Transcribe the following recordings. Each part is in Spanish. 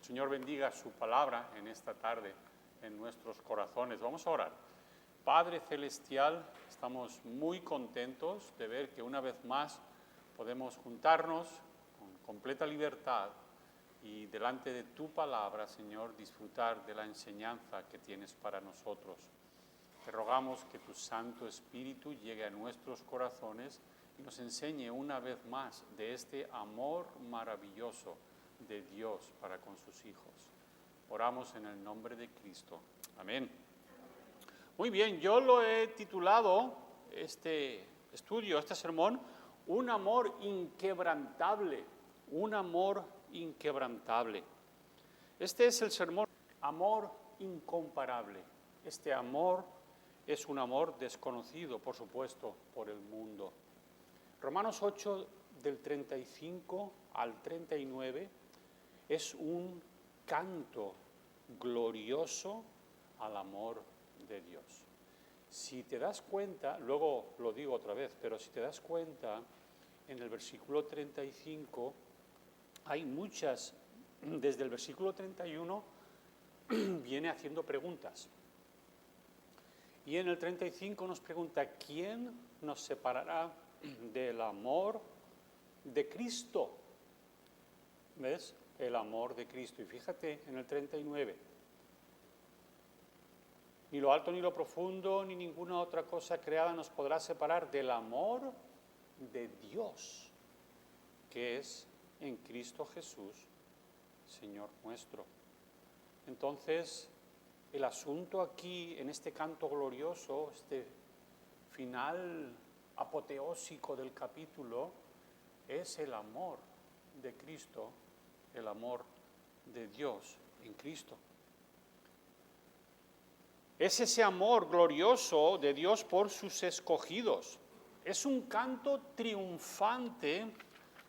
Señor bendiga su palabra en esta tarde en nuestros corazones. Vamos a orar. Padre Celestial, estamos muy contentos de ver que una vez más podemos juntarnos con completa libertad y delante de tu palabra, Señor, disfrutar de la enseñanza que tienes para nosotros. Te rogamos que tu Santo Espíritu llegue a nuestros corazones y nos enseñe una vez más de este amor maravilloso de Dios para con sus hijos. Oramos en el nombre de Cristo. Amén. Muy bien, yo lo he titulado, este estudio, este sermón, Un amor inquebrantable. Un amor inquebrantable. Este es el sermón, amor incomparable. Este amor es un amor desconocido, por supuesto, por el mundo. Romanos 8, del 35 al 39, es un canto glorioso al amor de Dios. Si te das cuenta, luego lo digo otra vez, pero si te das cuenta, en el versículo 35 hay muchas, desde el versículo 31 viene haciendo preguntas. Y en el 35 nos pregunta, ¿quién nos separará del amor de Cristo? ¿Ves? El amor de Cristo. Y fíjate en el 39. Ni lo alto ni lo profundo, ni ninguna otra cosa creada nos podrá separar del amor de Dios, que es en Cristo Jesús, Señor nuestro. Entonces, el asunto aquí, en este canto glorioso, este final apoteósico del capítulo, es el amor de Cristo, el amor de Dios en Cristo. Es ese amor glorioso de Dios por sus escogidos. Es un canto triunfante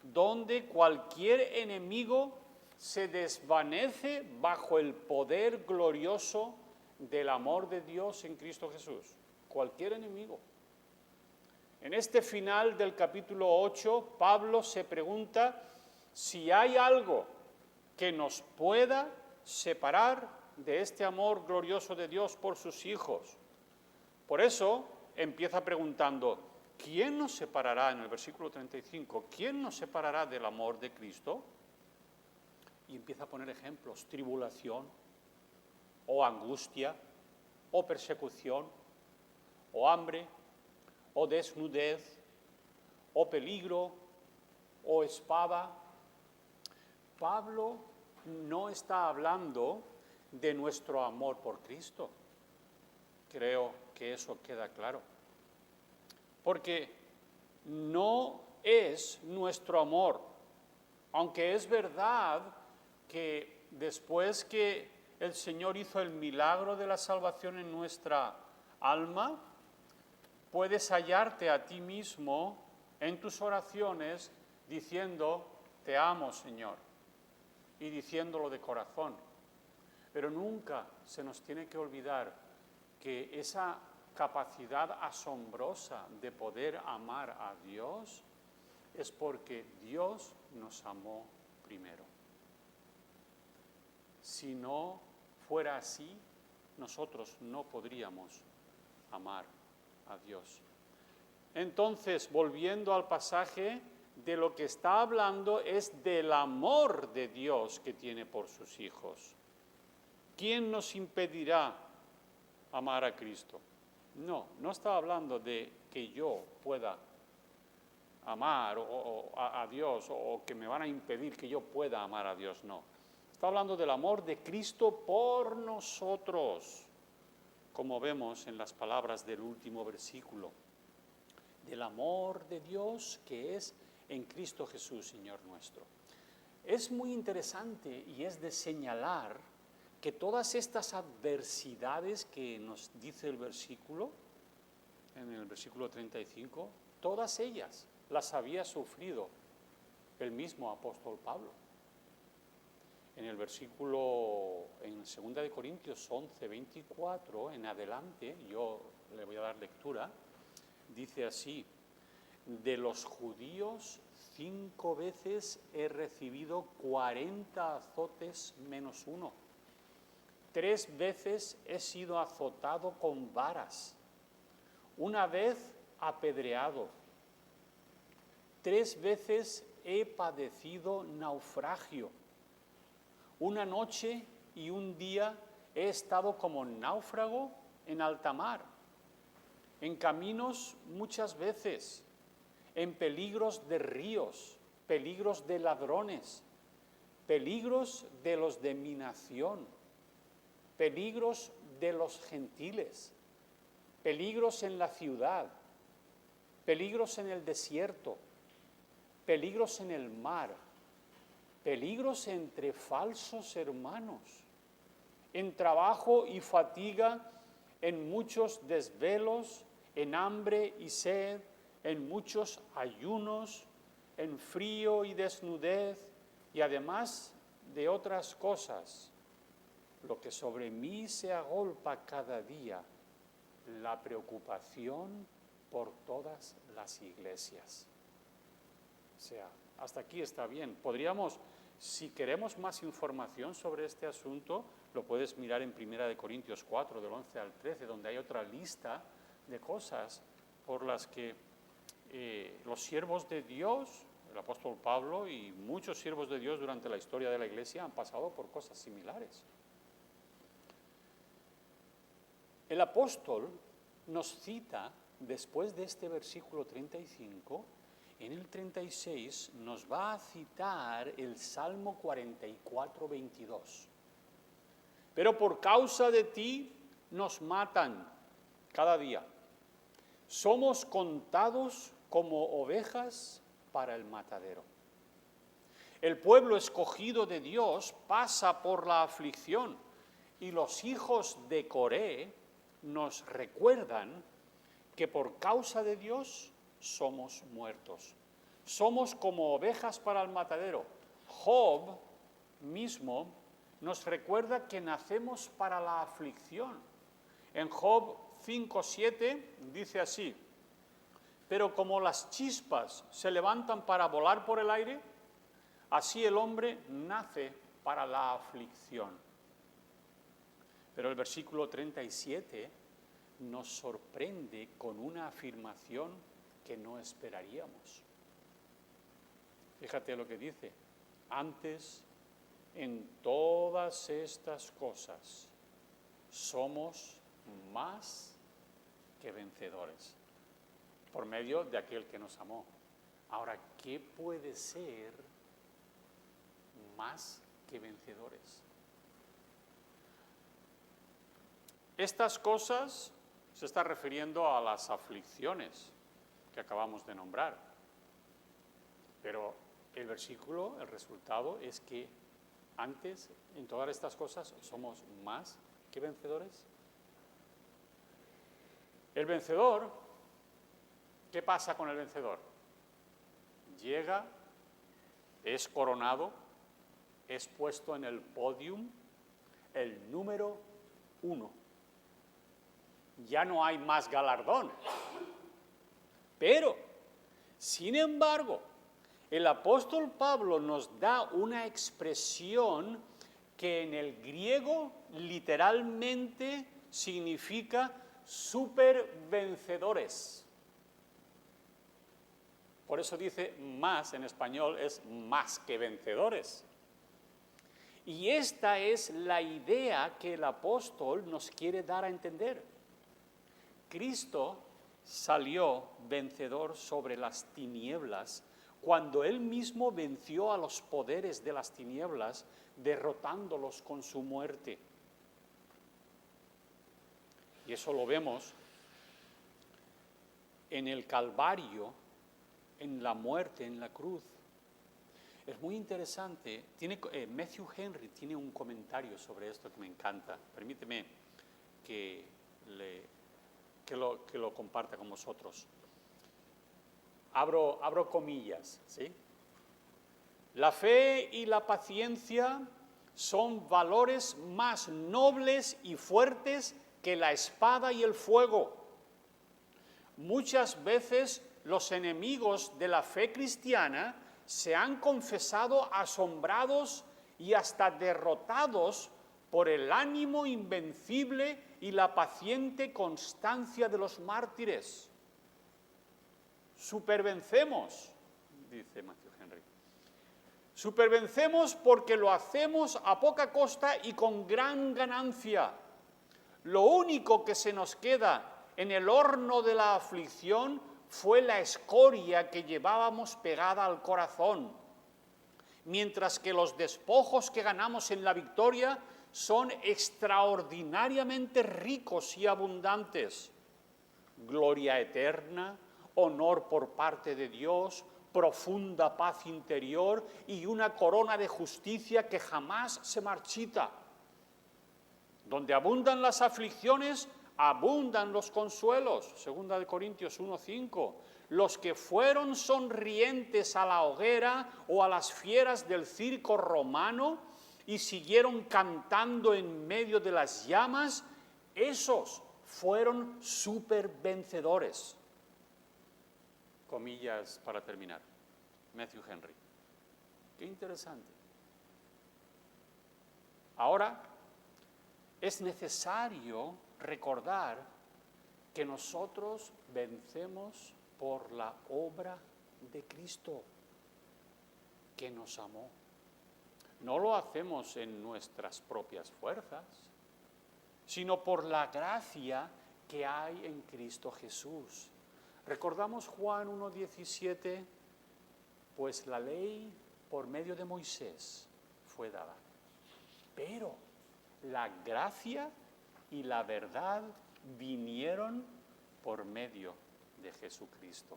donde cualquier enemigo se desvanece bajo el poder glorioso del amor de Dios en Cristo Jesús. Cualquier enemigo. En este final del capítulo 8, Pablo se pregunta si hay algo que nos pueda separar de este amor glorioso de Dios por sus hijos. Por eso empieza preguntando, ¿quién nos separará, en el versículo 35, quién nos separará del amor de Cristo? Y empieza a poner ejemplos, tribulación, o angustia, o persecución, o hambre, o desnudez, o peligro, o espada. Pablo no está hablando de nuestro amor por Cristo. Creo que eso queda claro. Porque no es nuestro amor, aunque es verdad que después que el Señor hizo el milagro de la salvación en nuestra alma, puedes hallarte a ti mismo en tus oraciones diciendo, te amo, Señor, y diciéndolo de corazón. Pero nunca se nos tiene que olvidar que esa capacidad asombrosa de poder amar a Dios es porque Dios nos amó primero. Si no fuera así, nosotros no podríamos amar a Dios. Entonces, volviendo al pasaje, de lo que está hablando es del amor de Dios que tiene por sus hijos. ¿Quién nos impedirá amar a Cristo? No está hablando de que yo pueda amar a Dios o que me van a impedir que yo pueda amar a Dios, no. Está hablando del amor de Cristo por nosotros, como vemos en las palabras del último versículo. Del amor de Dios que es en Cristo Jesús, Señor nuestro. Es muy interesante y es de señalar que todas estas adversidades que nos dice el versículo, en el versículo 35, todas ellas las había sufrido el mismo apóstol Pablo. En el versículo, en 2 de Corintios 11, 24, en adelante, yo le voy a dar lectura, dice así, de los judíos 5 veces he recibido 40 azotes menos 1. 3 veces he sido azotado con varas. 1 vez apedreado. 3 veces he padecido naufragio. 1 noche y 1 día he estado como náufrago en alta mar, en caminos muchas veces, en peligros de ríos, peligros de ladrones, peligros de los de mi nación, peligros de los gentiles, peligros en la ciudad, peligros en el desierto, peligros en el mar, peligros entre falsos hermanos, en trabajo y fatiga, en muchos desvelos, en hambre y sed, en muchos ayunos, en frío y desnudez, y además de otras cosas, lo que sobre mí se agolpa cada día, la preocupación por todas las iglesias. O sea, hasta aquí está bien. Podríamos, si queremos más información sobre este asunto, lo puedes mirar en 1 Corintios 4, del 11 al 13, donde hay otra lista de cosas por las que los siervos de Dios, el apóstol Pablo y muchos siervos de Dios durante la historia de la Iglesia han pasado por cosas similares. El apóstol nos cita, después de este versículo 35, en el 36 nos va a citar el Salmo 44, 22. Pero por causa de ti nos matan cada día. Somos contados como ovejas para el matadero. El pueblo escogido de Dios pasa por la aflicción y los hijos de Coré nos recuerdan que por causa de Dios somos muertos. Somos como ovejas para el matadero. Job mismo nos recuerda que nacemos para la aflicción. En Job 5:7 dice así: pero como las chispas se levantan para volar por el aire, así el hombre nace para la aflicción. Pero el versículo 37 nos sorprende con una afirmación que no esperaríamos. Fíjate lo que dice: antes, en todas estas cosas, somos más que vencedores, por medio de aquel que nos amó. Ahora, ¿qué puede ser más que vencedores? Estas cosas se está refiriendo a las aflicciones que acabamos de nombrar. Pero el versículo, el resultado es que antes, en todas estas cosas, somos más que vencedores. El vencedor, ¿qué pasa con el vencedor? Llega, es coronado, es puesto en el podium, el número 1. Ya no hay más galardón. Pero, sin embargo, el apóstol Pablo nos da una expresión que en el griego literalmente significa supervencedores. Por eso dice más en español, es más que vencedores. Y esta es la idea que el apóstol nos quiere dar a entender. Cristo salió vencedor sobre las tinieblas cuando Él mismo venció a los poderes de las tinieblas, derrotándolos con su muerte. Y eso lo vemos en el Calvario, en la muerte, en la cruz. Es muy interesante. Matthew Henry tiene un comentario sobre esto que me encanta. Permíteme que lo comparta con vosotros. Abro comillas, ¿sí? La fe y la paciencia son valores más nobles y fuertes que la espada y el fuego. Muchas veces los enemigos de la fe cristiana se han confesado asombrados y hasta derrotados por el ánimo invencible y la paciente constancia de los mártires. Supervencemos, dice Matthew Henry. Supervencemos porque lo hacemos a poca costa y con gran ganancia. Lo único que se nos queda en el horno de la aflicción fue la escoria que llevábamos pegada al corazón, mientras que los despojos que ganamos en la victoria son extraordinariamente ricos y abundantes. Gloria eterna, honor por parte de Dios, profunda paz interior y una corona de justicia que jamás se marchita. Donde abundan las aflicciones, abundan los consuelos. 2 Corintios 1:5. Los que fueron sonrientes a la hoguera o a las fieras del circo romano y siguieron cantando en medio de las llamas, esos fueron supervencedores. Comillas para terminar. Matthew Henry. Qué interesante. Ahora, es necesario recordar que nosotros vencemos por la obra de Cristo, que nos amó. No lo hacemos en nuestras propias fuerzas, sino por la gracia que hay en Cristo Jesús. Recordamos Juan 1:17, pues la ley por medio de Moisés fue dada, pero la gracia y la verdad vinieron por medio de Jesucristo.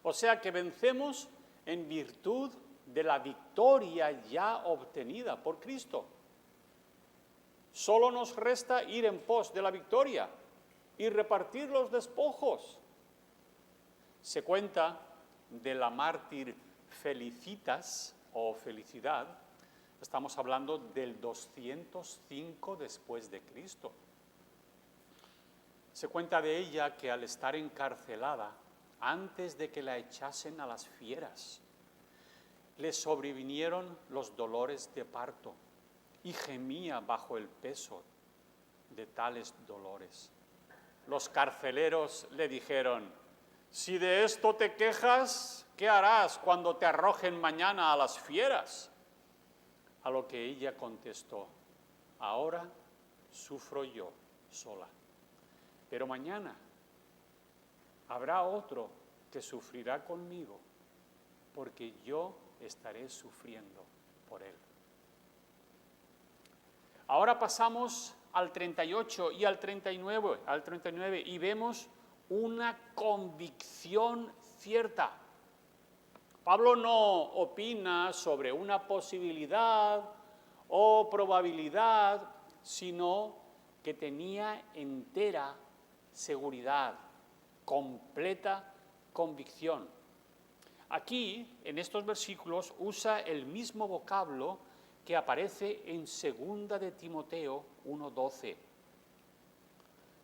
O sea que vencemos en virtud de la victoria ya obtenida por Cristo. Solo nos resta ir en pos de la victoria y repartir los despojos. Se cuenta de la mártir Felicitas o Felicidad. Estamos hablando del 205 después de Cristo. Se cuenta de ella que al estar encarcelada, antes de que la echasen a las fieras, le sobrevinieron los dolores de parto y gemía bajo el peso de tales dolores. Los carceleros le dijeron: si de esto te quejas, ¿qué harás cuando te arrojen mañana a las fieras? A lo que ella contestó: ahora sufro yo sola, pero mañana habrá otro que sufrirá conmigo, porque yo estaré sufriendo por él. Ahora pasamos al 38 y al 39 y vemos una convicción cierta. Pablo no opina sobre una posibilidad o probabilidad, sino que tenía entera seguridad, completa convicción. Aquí, en estos versículos, usa el mismo vocablo que aparece en 2 de Timoteo 1:12.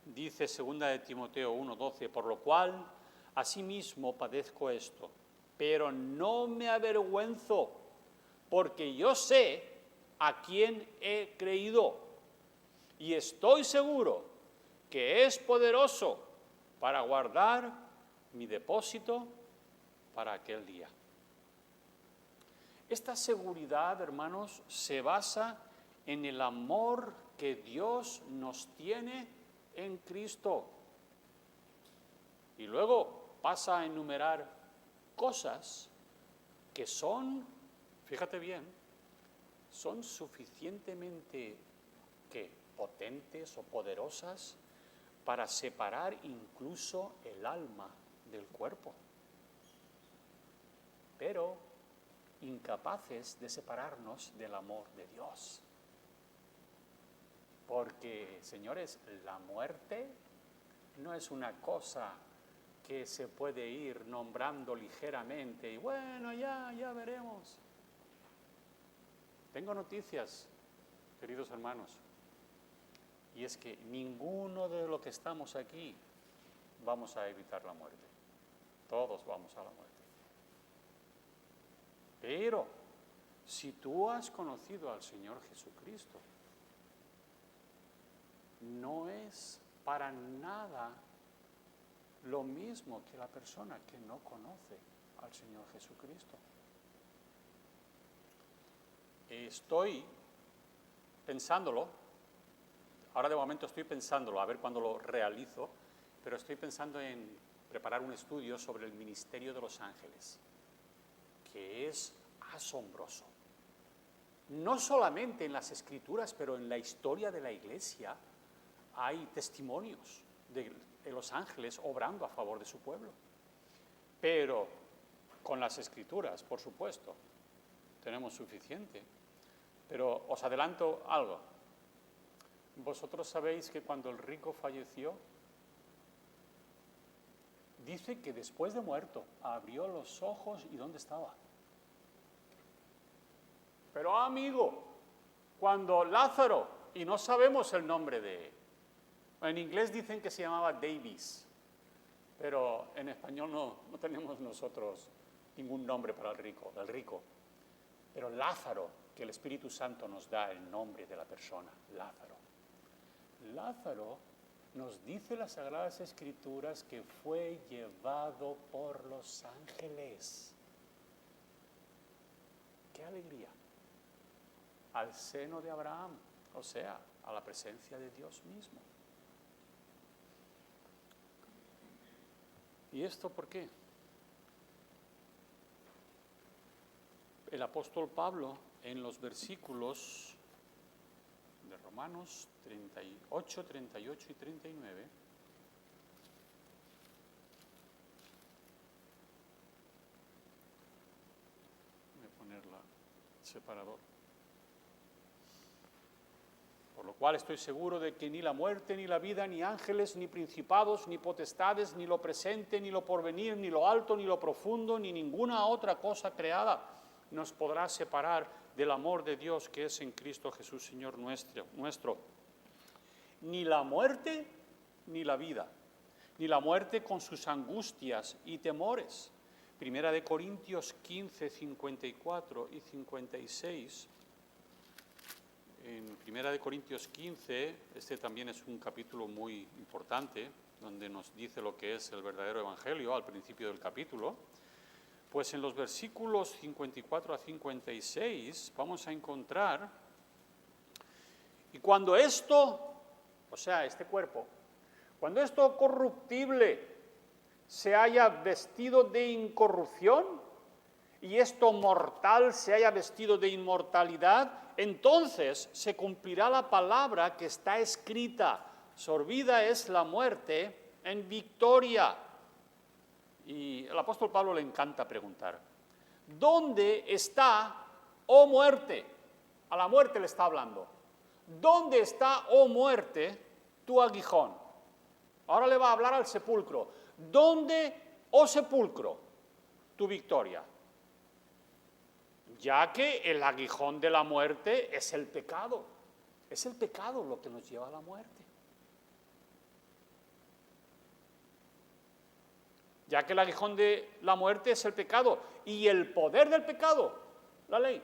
Dice 2 de Timoteo 1:12, por lo cual, asimismo padezco esto, pero no me avergüenzo, porque yo sé a quién he creído, y estoy seguro que es poderoso para guardar mi depósito para aquel día. Esta seguridad, hermanos, se basa en el amor que Dios nos tiene en Cristo. Y luego pasa a enumerar cosas que son, fíjate bien, son suficientemente potentes o poderosas para separar incluso el alma del cuerpo, pero incapaces de separarnos del amor de Dios. Porque, señores, la muerte no es una cosa que se puede ir nombrando ligeramente y bueno, ya veremos. Tengo noticias, queridos hermanos, y es que ninguno de los que estamos aquí vamos a evitar la muerte. Todos vamos a la muerte. Pero si tú has conocido al Señor Jesucristo, no es para nada lo mismo que la persona que no conoce al Señor Jesucristo. Estoy pensándolo, ahora de momento estoy pensándolo, a ver cuándo lo realizo, pero estoy pensando en preparar un estudio sobre el ministerio de los ángeles, que es asombroso. No solamente en las Escrituras, pero en la historia de la Iglesia hay testimonios de los ángeles obrando a favor de su pueblo. Pero con las Escrituras, por supuesto, tenemos suficiente. Pero os adelanto algo. Vosotros sabéis que cuando el rico falleció, dice que después de muerto abrió los ojos y ¿dónde estaba? Pero amigo, cuando Lázaro, y no sabemos el nombre de él, en inglés dicen que se llamaba Davis, pero en español no tenemos nosotros ningún nombre para el rico. Pero Lázaro, que el Espíritu Santo nos da el nombre de la persona, Lázaro. Lázaro nos dice las Sagradas Escrituras que fue llevado por los ángeles. ¡Qué alegría! Al seno de Abraham, o sea, a la presencia de Dios mismo. ¿Y esto por qué? El apóstol Pablo, en los versículos de Romanos 38, 38 y 39, voy a ponerla separador. Por lo cual estoy seguro de que ni la muerte, ni la vida, ni ángeles, ni principados, ni potestades, ni lo presente, ni lo porvenir, ni lo alto, ni lo profundo, ni ninguna otra cosa creada nos podrá separar del amor de Dios que es en Cristo Jesús, Señor nuestro. Ni la muerte, ni la vida, ni la muerte con sus angustias y temores. Primera de Corintios 15, 54 y 56. En Primera de Corintios 15, este también es un capítulo muy importante, donde nos dice lo que es el verdadero evangelio al principio del capítulo. Pues en los versículos 54 a 56 vamos a encontrar, y cuando esto, o sea, este cuerpo, cuando esto corruptible se haya vestido de incorrupción y esto mortal se haya vestido de inmortalidad, entonces se cumplirá la palabra que está escrita: sorbida es la muerte en victoria. Y el apóstol Pablo le encanta preguntar: ¿dónde está, oh muerte? A la muerte le está hablando. ¿Dónde está, oh muerte, tu aguijón? Ahora le va a hablar al sepulcro. ¿Dónde, oh sepulcro, tu victoria? Ya que el aguijón de la muerte es el pecado. Es el pecado lo que nos lleva a la muerte. Ya que el aguijón de la muerte es el pecado y el poder del pecado, la ley.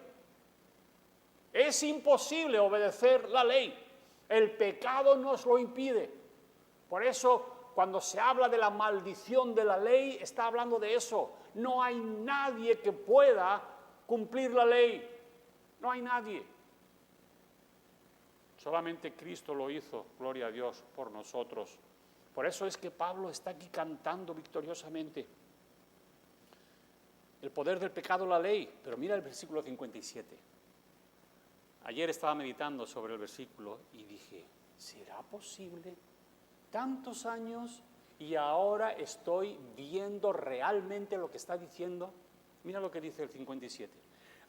Es imposible obedecer la ley. El pecado nos lo impide. Por eso, cuando se habla de la maldición de la ley, está hablando de eso. No hay nadie que pueda cumplir la ley. No hay nadie. Solamente Cristo lo hizo, gloria a Dios, por nosotros. Por eso es que Pablo está aquí cantando victoriosamente. El poder del pecado, la ley. Pero mira el versículo 57. Ayer estaba meditando sobre el versículo y dije, ¿será posible? Tantos años y ahora estoy viendo realmente lo que está diciendo. Mira lo que dice el 57.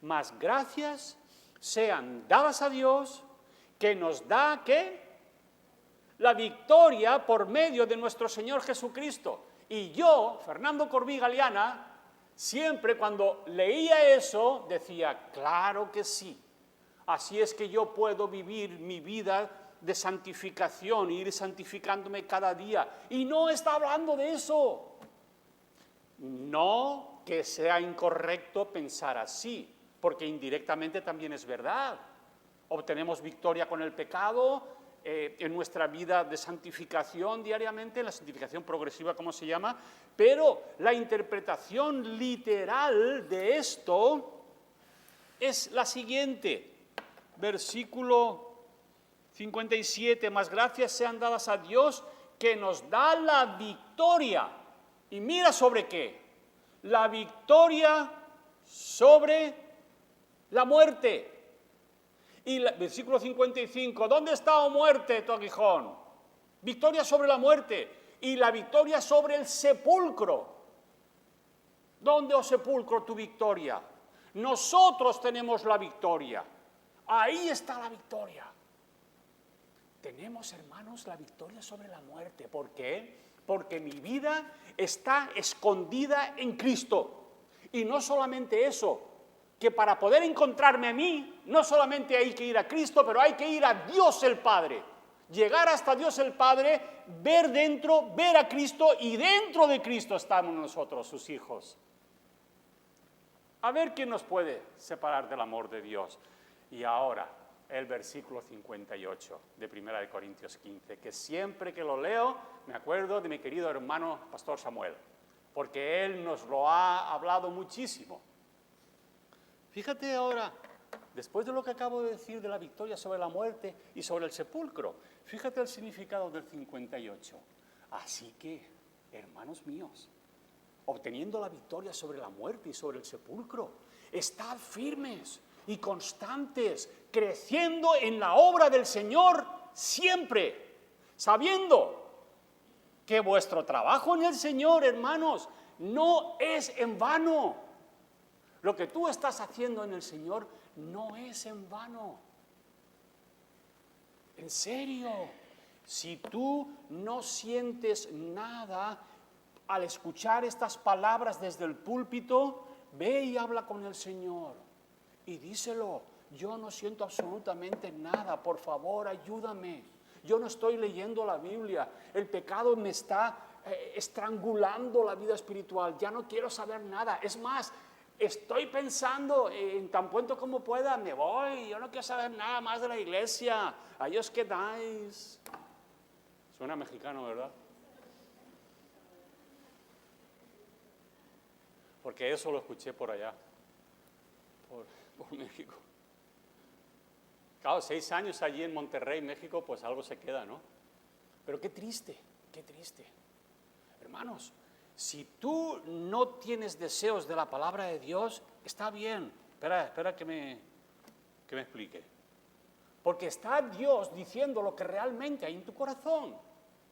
Mas gracias sean dadas a Dios que nos da, ¿qué? La victoria por medio de nuestro Señor Jesucristo. Y yo, Fernando Corbí Galeana, siempre cuando leía eso decía, claro que sí. Así es que yo puedo vivir mi vida de santificación, ir santificándome cada día. Y no está hablando de eso. No que sea incorrecto pensar así, porque indirectamente también es verdad. Obtenemos victoria con el pecado en nuestra vida de santificación diariamente, la santificación progresiva, como se llama, pero la interpretación literal de esto es la siguiente. Versículo 57, más gracias sean dadas a Dios que nos da la victoria. Y mira sobre qué. La victoria sobre la muerte. Y versículo 55, ¿dónde está, oh muerte, tu aguijón? Victoria sobre la muerte. Y la victoria sobre el sepulcro. ¿Dónde, oh sepulcro, tu victoria? Nosotros tenemos la victoria. Ahí está la victoria. Tenemos, hermanos, la victoria sobre la muerte. ¿Por qué? Porque mi vida está escondida en Cristo. Y no solamente eso, que para poder encontrarme a mí, no solamente hay que ir a Cristo, pero hay que ir a Dios el Padre. Llegar hasta Dios el Padre, ver dentro, ver a Cristo, y dentro de Cristo estamos nosotros, sus hijos. A ver quién nos puede separar del amor de Dios. Y ahora, el versículo 58 de 1 Corintios 15, que siempre que lo leo me acuerdo de mi querido hermano Pastor Samuel, porque él nos lo ha hablado muchísimo. Fíjate ahora, después de lo que acabo de decir de la victoria sobre la muerte y sobre el sepulcro, fíjate el significado del 58. Así que, hermanos míos, obteniendo la victoria sobre la muerte y sobre el sepulcro, estad firmes y constantes, creciendo en la obra del Señor siempre, sabiendo que vuestro trabajo en el Señor, hermanos, no es en vano. Lo que tú estás haciendo en el Señor no es en vano. En serio, si tú no sientes nada al escuchar estas palabras desde el púlpito, ve y habla con el Señor y díselo: yo no siento absolutamente nada, por favor ayúdame, yo no estoy leyendo la Biblia, el pecado me está estrangulando la vida espiritual, ya no quiero saber nada, es más, estoy pensando en tan pronto como pueda, me voy, yo no quiero saber nada más de la iglesia, ahí os quedáis. Suena mexicano, ¿verdad? Porque eso lo escuché por allá, por México. Claro, 6 años allí en Monterrey, México, pues algo se queda, ¿no? Pero qué triste, qué triste. Hermanos, si tú no tienes deseos de la palabra de Dios, está bien. Espera que me explique. Porque está Dios diciendo lo que realmente hay en tu corazón.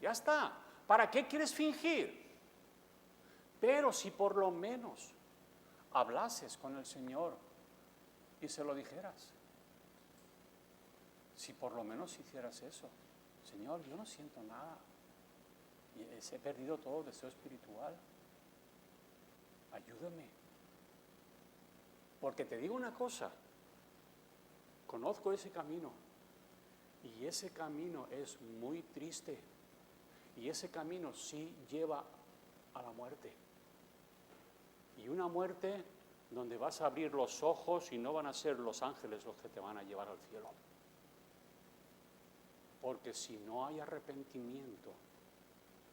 Ya está. ¿Para qué quieres fingir? Pero si por lo menos hablases con el Señor y se lo dijeras. Si por lo menos hicieras eso. Señor, yo no siento nada. He perdido todo deseo espiritual. Ayúdame. Porque te digo una cosa. Conozco ese camino. Y ese camino es muy triste. Y ese camino sí lleva a la muerte. Y una muerte donde vas a abrir los ojos y no van a ser los ángeles los que te van a llevar al cielo. Porque si no hay arrepentimiento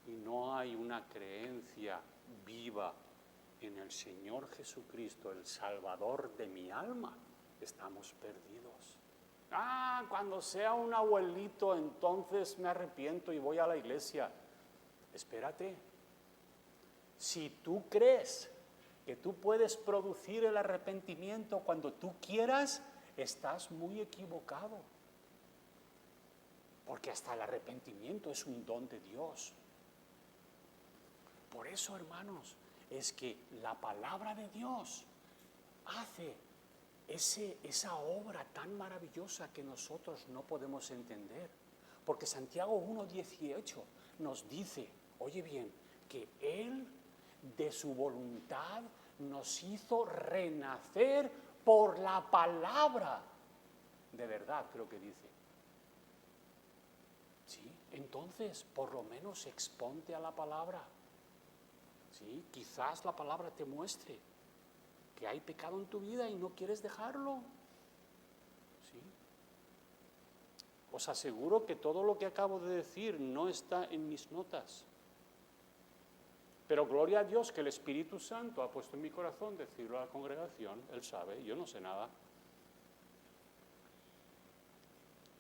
y no hay una creencia viva en el Señor Jesucristo, el Salvador de mi alma, estamos perdidos. Cuando sea un abuelito, entonces me arrepiento y voy a la iglesia. Espérate. Si tú crees que tú puedes producir el arrepentimiento cuando tú quieras, estás muy equivocado. Porque hasta el arrepentimiento es un don de Dios. Por eso, hermanos, es que la palabra de Dios hace esa obra tan maravillosa que nosotros no podemos entender. Porque Santiago 1:18 nos dice, oye bien, que Él de su voluntad nos hizo renacer por la palabra de verdad, creo que dice. ¿Sí? Entonces, por lo menos exponte a la palabra. ¿Sí? Quizás la palabra te muestre porque hay pecado en tu vida y no quieres dejarlo. ¿Sí? Os aseguro que todo lo que acabo de decir no está en mis notas. Pero gloria a Dios que el Espíritu Santo ha puesto en mi corazón decirlo a la congregación. Él sabe, yo no sé nada.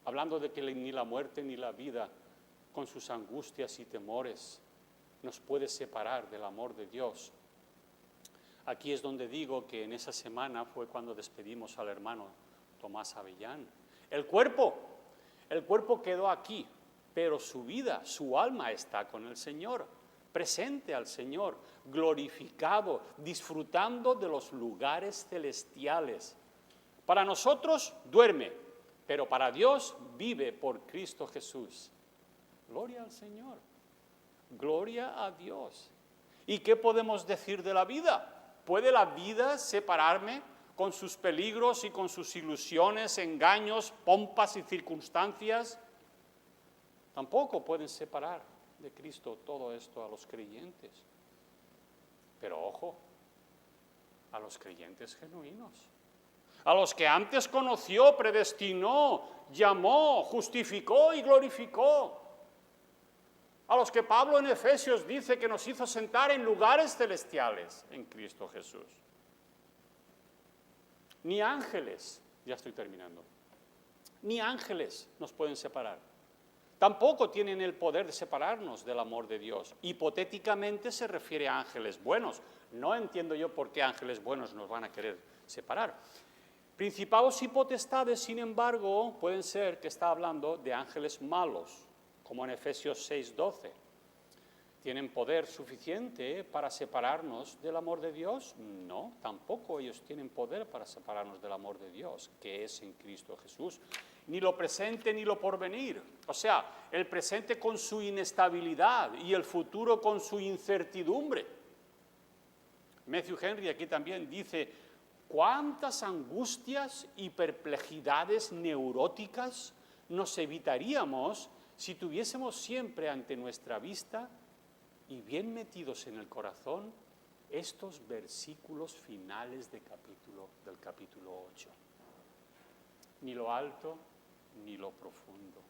Hablando de que ni la muerte ni la vida, con sus angustias y temores, nos puede separar del amor de Dios. Aquí es donde digo que en esa semana fue cuando despedimos al hermano Tomás Avellán. El cuerpo quedó aquí, pero su vida, su alma está con el Señor, presente al Señor, glorificado, disfrutando de los lugares celestiales. Para nosotros duerme, pero para Dios vive por Cristo Jesús. Gloria al Señor, gloria a Dios. ¿Y qué podemos decir de la vida? ¿Puede la vida separarme con sus peligros y con sus ilusiones, engaños, pompas y circunstancias? Tampoco pueden separar de Cristo todo esto a los creyentes. Pero ojo, a los creyentes genuinos, a los que antes conoció, predestinó, llamó, justificó y glorificó, a los que Pablo en Efesios dice que nos hizo sentar en lugares celestiales en Cristo Jesús. Ni ángeles, ya estoy terminando, ni ángeles nos pueden separar. Tampoco tienen el poder de separarnos del amor de Dios. Hipotéticamente se refiere a ángeles buenos. No entiendo yo por qué ángeles buenos nos van a querer separar. Principados y potestades, sin embargo, pueden ser que está hablando de ángeles malos, como en Efesios 6:12. ¿Tienen poder suficiente para separarnos del amor de Dios? No, tampoco ellos tienen poder para separarnos del amor de Dios, que es en Cristo Jesús. Ni lo presente ni lo porvenir. O sea, el presente con su inestabilidad y el futuro con su incertidumbre. Matthew Henry aquí también dice, ¿cuántas angustias y perplejidades neuróticas nos evitaríamos si tuviésemos siempre ante nuestra vista y bien metidos en el corazón estos versículos finales del capítulo 8? Ni lo alto ni lo profundo.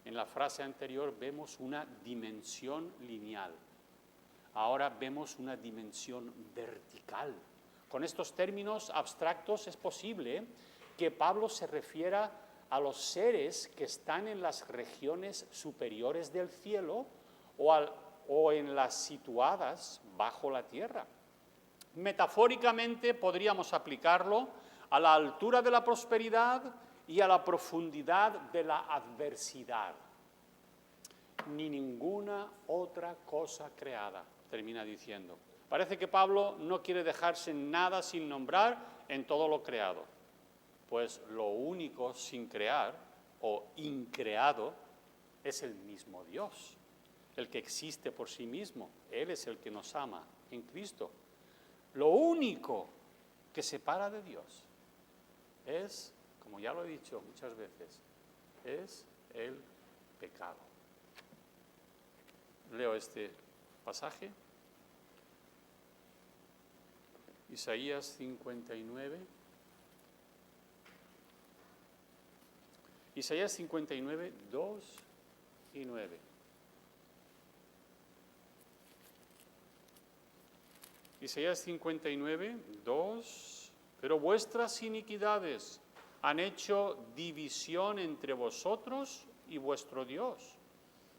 En la frase anterior vemos una dimensión lineal. Ahora vemos una dimensión vertical. Con estos términos abstractos es posible que Pablo se refiera a los seres que están en las regiones superiores del cielo o en las situadas bajo la tierra. Metafóricamente podríamos aplicarlo a la altura de la prosperidad y a la profundidad de la adversidad. Ni ninguna otra cosa creada, termina diciendo. Parece que Pablo no quiere dejarse nada sin nombrar en todo lo creado. Pues lo único sin crear o increado es el mismo Dios, el que existe por sí mismo. Él es el que nos ama en Cristo. Lo único que separa de Dios es, como ya lo he dicho muchas veces, es el pecado. Leo este pasaje. Isaías 59. Isaías 59, 2 y 9. Isaías 59, 2. Pero vuestras iniquidades han hecho división entre vosotros y vuestro Dios,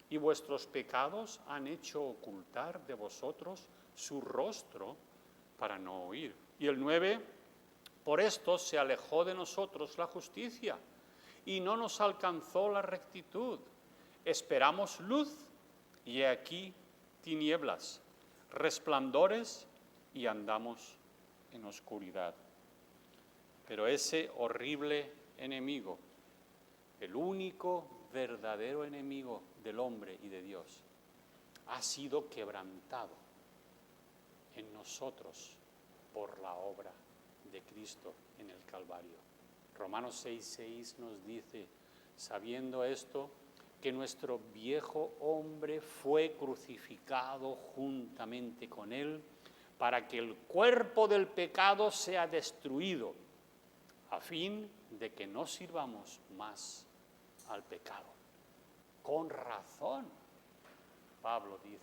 y vuestros pecados han hecho ocultar de vosotros su rostro para no oír. Y el 9, por esto se alejó de nosotros la justicia y no nos alcanzó la rectitud. Esperamos luz y he aquí tinieblas, resplandores y andamos en oscuridad. Pero ese horrible enemigo, el único verdadero enemigo del hombre y de Dios, ha sido quebrantado en nosotros por la obra de Cristo en el Calvario. Romanos 6:6 nos dice, sabiendo esto, que nuestro viejo hombre fue crucificado juntamente con él, para que el cuerpo del pecado sea destruido, a fin de que no sirvamos más al pecado. Con razón, Pablo dice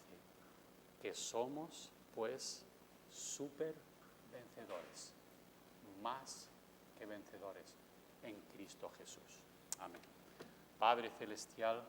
que somos, pues, súper vencedores, más que vencedores en Cristo Jesús. Amén. Padre Celestial,